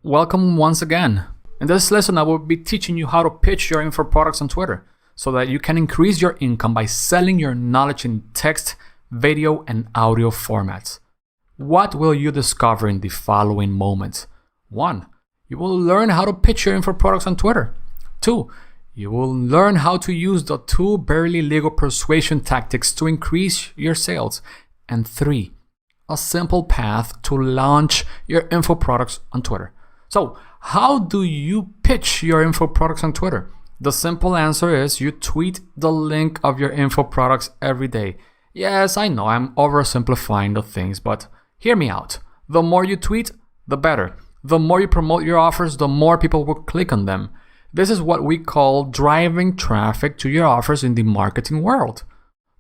Welcome once again. In this lesson, I will be teaching you how to pitch your info products on Twitter so that you can increase your income by selling your knowledge in text, video, and audio formats. What will you discover in the following moments? 1. You will learn how to pitch your info products on Twitter. 2. You will learn how to use the 2 barely legal persuasion tactics to increase your sales. And 3. A simple path to launch your info products on Twitter. So, how do you pitch your info products on Twitter? The simple answer is you tweet the link of your info products every day. Yes, I know I'm oversimplifying the things, but hear me out. The more you tweet, the better. The more you promote your offers, the more people will click on them. This is what we call driving traffic to your offers in the marketing world.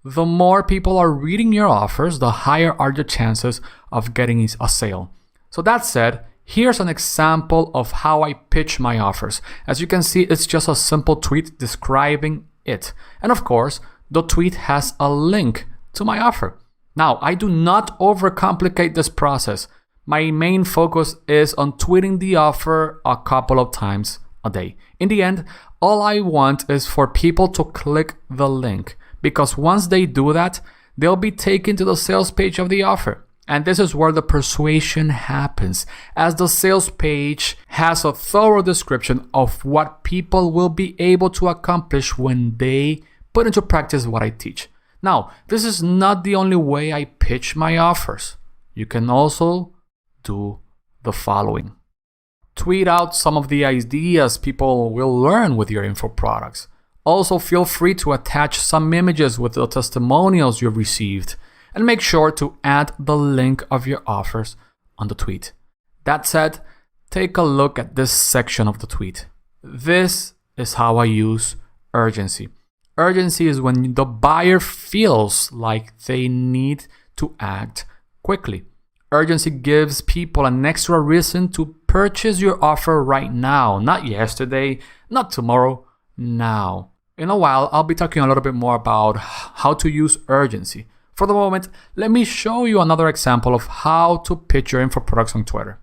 The more people are reading your offers, the higher are your chances of getting a sale. So that said, here's an example of how I pitch my offers. As you can see, it's just a simple tweet describing it. And of course, the tweet has a link to my offer. Now, I do not overcomplicate this process. My main focus is on tweeting the offer a couple of times a day. In the end, all I want is for people to click the link, because once they do that, they'll be taken to the sales page of the offer. And this is where the persuasion happens, as the sales page has a thorough description of what people will be able to accomplish when they put into practice what I teach. Now, this is not the only way I pitch my offers. You can also do the following. Tweet out some of the ideas people will learn with your info products. Also, feel free to attach some images with the testimonials you've received. And make sure to add the link of your offers on the tweet. That said, take a look at this section of the tweet. This is how I use urgency. Urgency is when the buyer feels like they need to act quickly. Urgency gives people an extra reason to purchase your offer right now, not yesterday, not tomorrow, now. In a while, I'll be talking a little bit more about how to use urgency. For the moment, let me show you another example of how to pitch your info products on Twitter.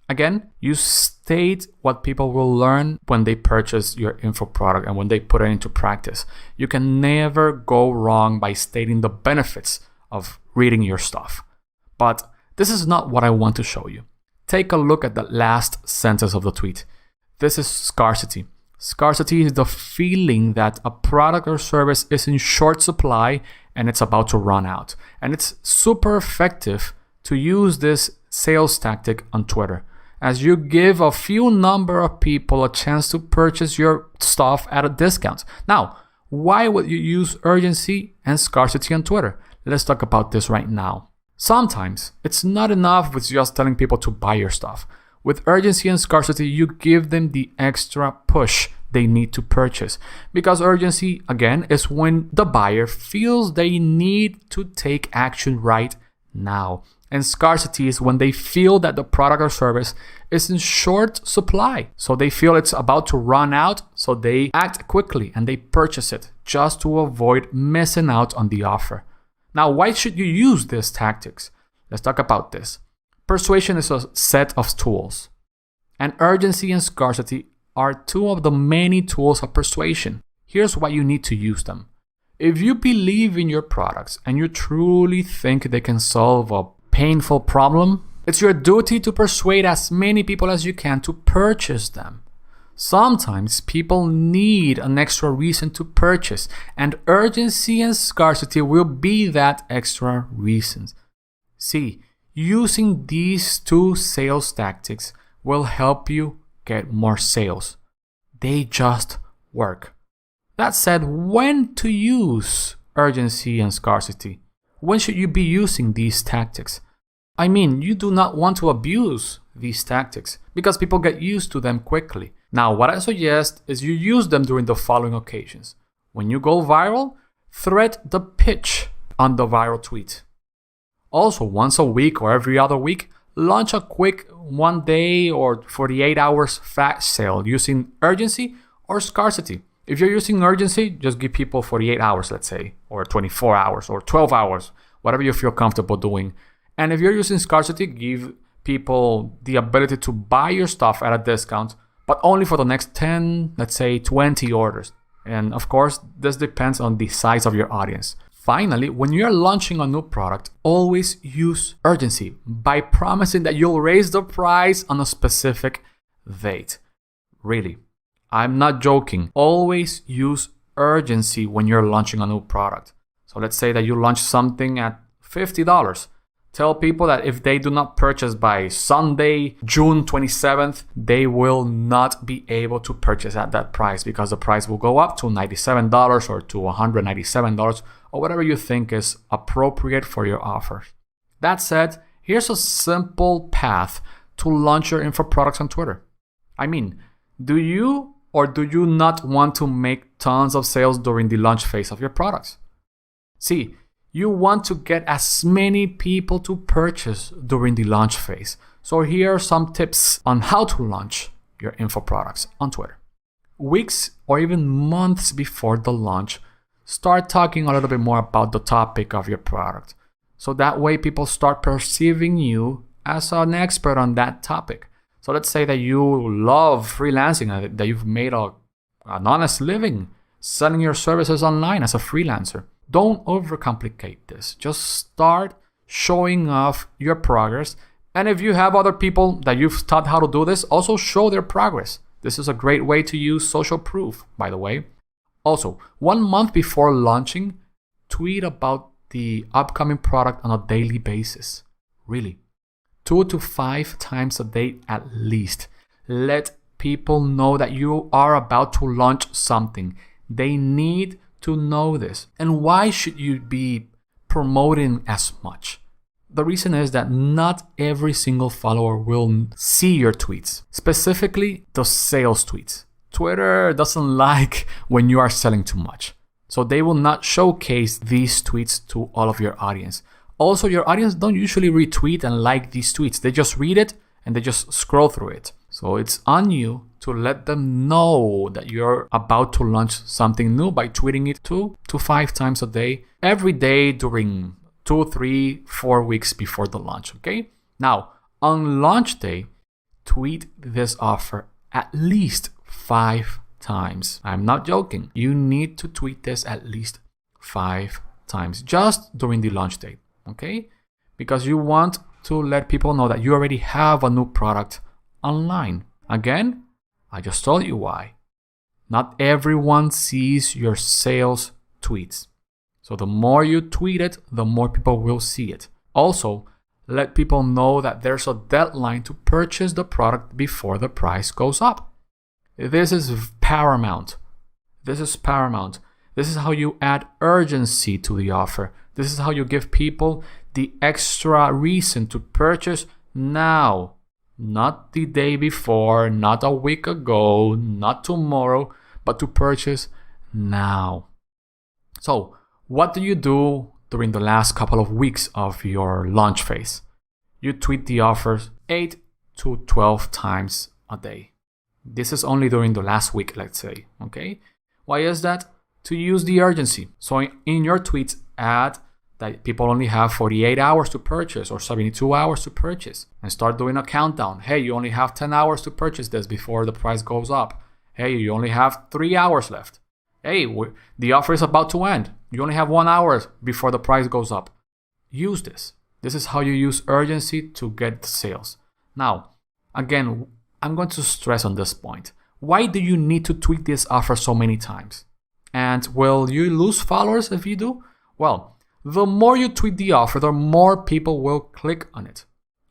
Again, you state what people will learn when they purchase your info product and when they put it into practice. You can never go wrong by stating the benefits of reading your stuff. But this is not what I want to show you. Take a look at the last sentence of the tweet. This is scarcity. Scarcity is the feeling that a product or service is in short supply and it's about to run out. And it's super effective to use this sales tactic on Twitter, as you give a few number of people a chance to purchase your stuff at a discount. Now, why would you use urgency and scarcity on Twitter? Let's talk about this right now. Sometimes it's not enough with just telling people to buy your stuff. With urgency and scarcity, you give them the extra push they need to purchase. Because urgency, again, is when the buyer feels they need to take action right now. And scarcity is when they feel that the product or service is in short supply. So they feel it's about to run out, so they act quickly and they purchase it just to avoid missing out on the offer. Now, why should you use these tactics? Let's talk about this. Persuasion is a set of tools, and urgency and scarcity are 2 of the many tools of persuasion. Here's why you need to use them. If you believe in your products and you truly think they can solve a painful problem, it's your duty to persuade as many people as you can to purchase them. Sometimes people need an extra reason to purchase, and urgency and scarcity will be that extra reason. See, using these 2 sales tactics will help you get more sales. They just work. That said, when to use urgency and scarcity? When should you be using these tactics? I mean, you do not want to abuse these tactics because people get used to them quickly. Now, what I suggest is you use them during the following occasions. When you go viral, thread the pitch on the viral tweet. Also, once a week or every other week, launch a quick 1-day or 48 hours flash sale using urgency or scarcity. If you're using urgency, just give people 48 hours, let's say, or 24 hours or 12 hours, whatever you feel comfortable doing. And if you're using scarcity, give people the ability to buy your stuff at a discount, but only for the next 10, let's say 20 orders. And of course, this depends on the size of your audience. Finally, when you're launching a new product, always use urgency by promising that you'll raise the price on a specific date. Really, I'm not joking. Always use urgency when you're launching a new product. So let's say that you launch something at $50. Tell people that if they do not purchase by Sunday, June 27th, they will not be able to purchase at that price because the price will go up to $97 or to $197 or whatever you think is appropriate for your offer. That said, here's a simple path to launch your info products on Twitter. I mean, do you or do you not want to make tons of sales during the launch phase of your products? See, you want to get as many people to purchase during the launch phase. So here are some tips on how to launch your info products on Twitter. Weeks or even months before the launch, start talking a little bit more about the topic of your product. So that way people start perceiving you as an expert on that topic. So let's say that you love freelancing, that you've made an honest living selling your services online as a freelancer. Don't overcomplicate this. Just start showing off your progress. And if you have other people that you've taught how to do this, also show their progress. This is a great way to use social proof, by the way. Also, 1 month before launching, tweet about the upcoming product on a daily basis. Really. 2 to 5 times a day at least. Let people know that you are about to launch something. They need to know this. And why should you be promoting as much? The reason is that not every single follower will see your tweets, specifically the sales tweets. Twitter doesn't like when you are selling too much. So they will not showcase these tweets to all of your audience. Also, your audience don't usually retweet and like these tweets. They just read it and they just scroll through it. So it's on you to let them know that you're about to launch something new by tweeting it 2 to 5 times a day, every day during 2, 3, 4 weeks before the launch, okay? Now, on launch day, tweet this offer at least 5 times. I'm not joking. You need to tweet this at least 5 times just during the launch date, okay? Because you want to let people know that you already have a new product online. Again, I just told you why. Not everyone sees your sales tweets. So the more you tweet it, the more people will see it. Also, let people know that there's a deadline to purchase the product before the price goes up. This is paramount. This is paramount. This is how you add urgency to the offer. This is how you give people the extra reason to purchase now. Not the day before, not a week ago, not tomorrow, but to purchase now. So, what do you do during the last couple of weeks of your launch phase? You tweet the offers 8 to 12 times a day. This is only during the last week, let's say, okay? Why is that? To use the urgency. So in your tweets, add that people only have 48 hours to purchase or 72 hours to purchase, and start doing a countdown. Hey, you only have 10 hours to purchase this before the price goes up. Hey, you only have 3 hours left. Hey, the offer is about to end. You only have 1 hour before the price goes up. Use this. This is how you use urgency to get sales. Now, again, I'm going to stress on this point. Why do you need to tweet this offer so many times? And will you lose followers if you do? Well, the more you tweet the offer, the more people will click on it.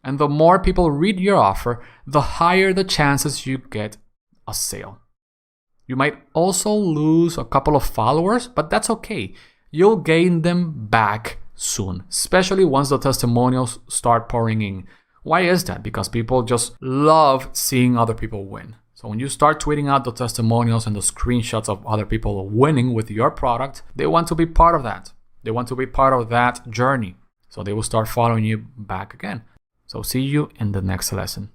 And the more people read your offer, the higher the chances you get a sale. You might also lose a couple of followers, but that's okay. You'll gain them back soon, especially once the testimonials start pouring in. Why is that? Because people just love seeing other people win. So when you start tweeting out the testimonials and the screenshots of other people winning with your product, they want to be part of that. They want to be part of that journey. So they will start following you back again. So see you in the next lesson.